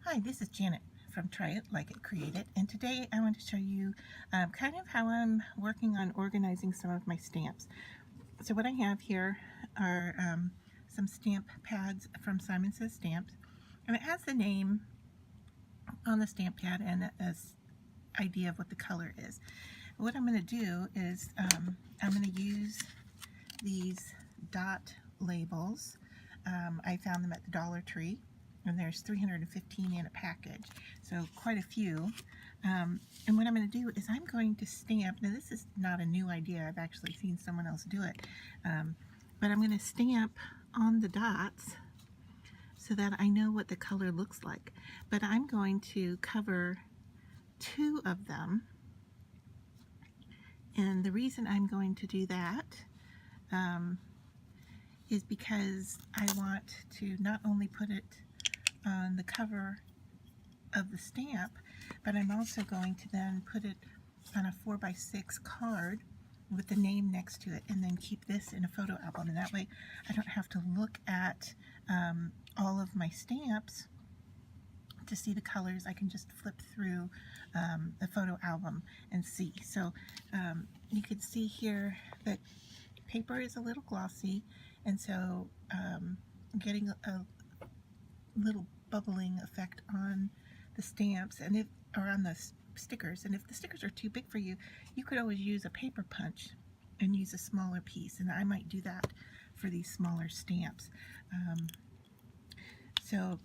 Hi, this is Janet from Try It Like It Create It, and today I want to show you kind of how I'm working on organizing some of my stamps. So what I have here are some stamp pads from Simon Says Stamps, and it has the name on the stamp pad and an idea of what the color is. What I'm going to do is I'm going to use these dot labels. I found them at the Dollar Tree, and there's 315 in a package, so quite a few. And what I'm going to do is I'm going to stamp. Now this is not a new idea, I've actually seen someone else do it, but I'm going to stamp on the dots so that I know what the color looks like. But I'm going to cover two of them, and the reason I'm going to do that is because I want to not only put it on the cover of the stamp, but I'm also going to then put it on a 4x6 card with the name next to it, and then keep this in a photo album, and that way I don't have to look at all of my stamps to see the colors. I can just flip through the photo album and see. So you can see here that paper is a little glossy, and so getting a little bubbling effect on the stamps and or on the stickers. And if the stickers are too big for you, you could always use a paper punch and use a smaller piece, and I might do that for these smaller stamps. So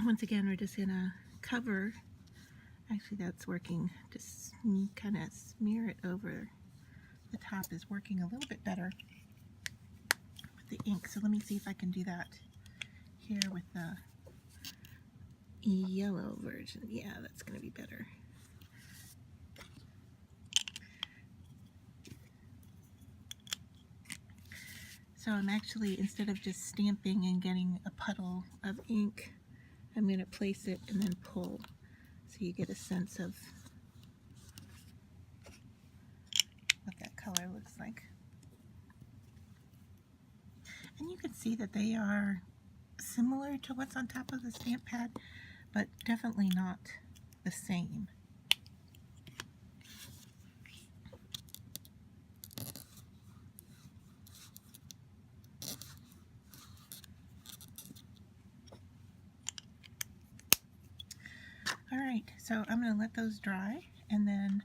once again, we're just gonna cover. Actually, that's working. Just kind of smear it over the top is working a little bit better with the ink. So let me see if I can do that here with the yellow version. Yeah, that's going to be better. So I'm actually, instead of just stamping and getting a puddle of ink, I'm going to place it and then pull, so you get a sense of what that color looks like. And you can see that they are similar to what's on top of the stamp pad, but definitely not the same. Alright, so I'm going to let those dry, and then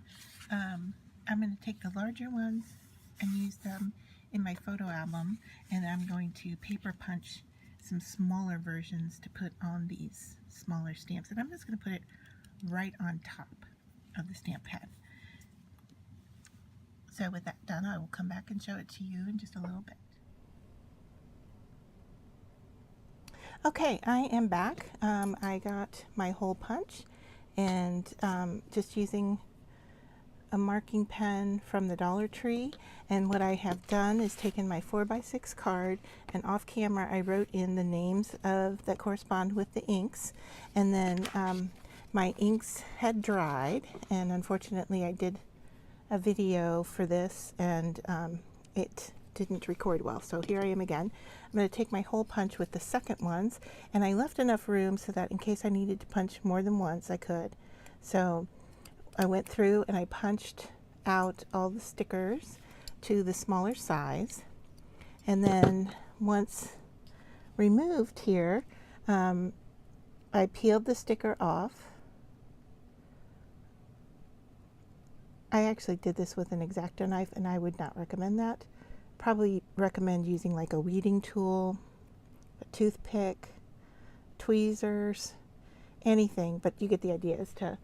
I'm going to take the larger ones and use them in my photo album, and I'm going to paper punch some smaller versions to put on these smaller stamps, and I'm just going to put it right on top of the stamp pad. So with that done, I will come back and show it to you in just a little bit. Okay, I am back. I got my hole punch, and just using a marking pen from the Dollar Tree, and what I have done is taken my 4x6 card, and off camera I wrote in the names of that correspond with the inks, and then my inks had dried, and unfortunately I did a video for this, and it didn't record well, so here I am again. I'm going to take my hole punch with the second ones, and I left enough room so that in case I needed to punch more than once I could. So I went through and I punched out all the stickers to the smaller size, and then once removed here, I peeled the sticker off. I actually did this with an X-Acto knife, and I would not recommend that. Probably recommend using like a weeding tool, a toothpick, tweezers, anything, but you get the idea, is to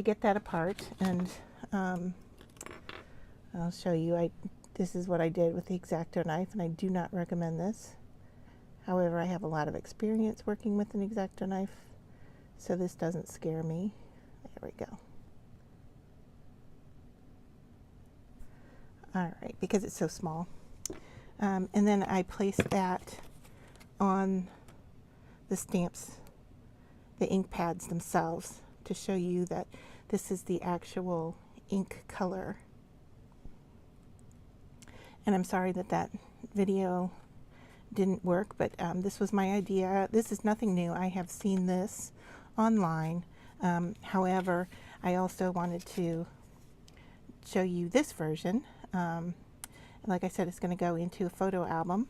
get that apart. And I'll show you. This is what I did with the X-Acto knife, and I do not recommend this. However, I have a lot of experience working with an X-Acto knife, so this doesn't scare me. There we go. Alright, because it's so small. And then I place that on the stamps, the ink pads themselves, to show you that this is the actual ink color. And I'm sorry that that video didn't work, but this was my idea. This is nothing new. I have seen this online. However, I also wanted to show you this version. Like I said, it's going to go into a photo album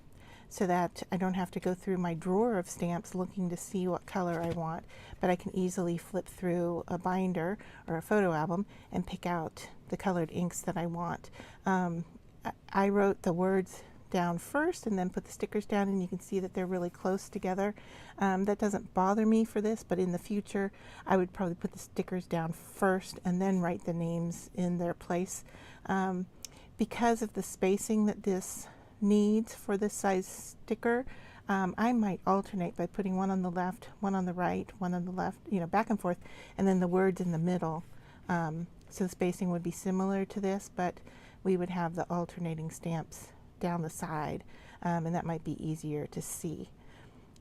so that I don't have to go through my drawer of stamps looking to see what color I want, but I can easily flip through a binder or a photo album and pick out the colored inks that I want. I wrote the words down first and then put the stickers down, and you can see that they're really close together. That doesn't bother me for this, but in the future I would probably put the stickers down first and then write the names in their place. Because of the spacing that this needs for this size sticker, I might alternate by putting one on the left, one on the right, one on the left, back and forth, and then the words in the middle. So the spacing would be similar to this, but we would have the alternating stamps down the side, and that might be easier to see.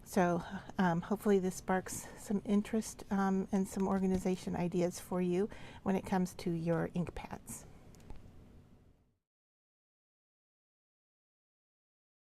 So hopefully this sparks some interest and some organization ideas for you when it comes to your ink pads.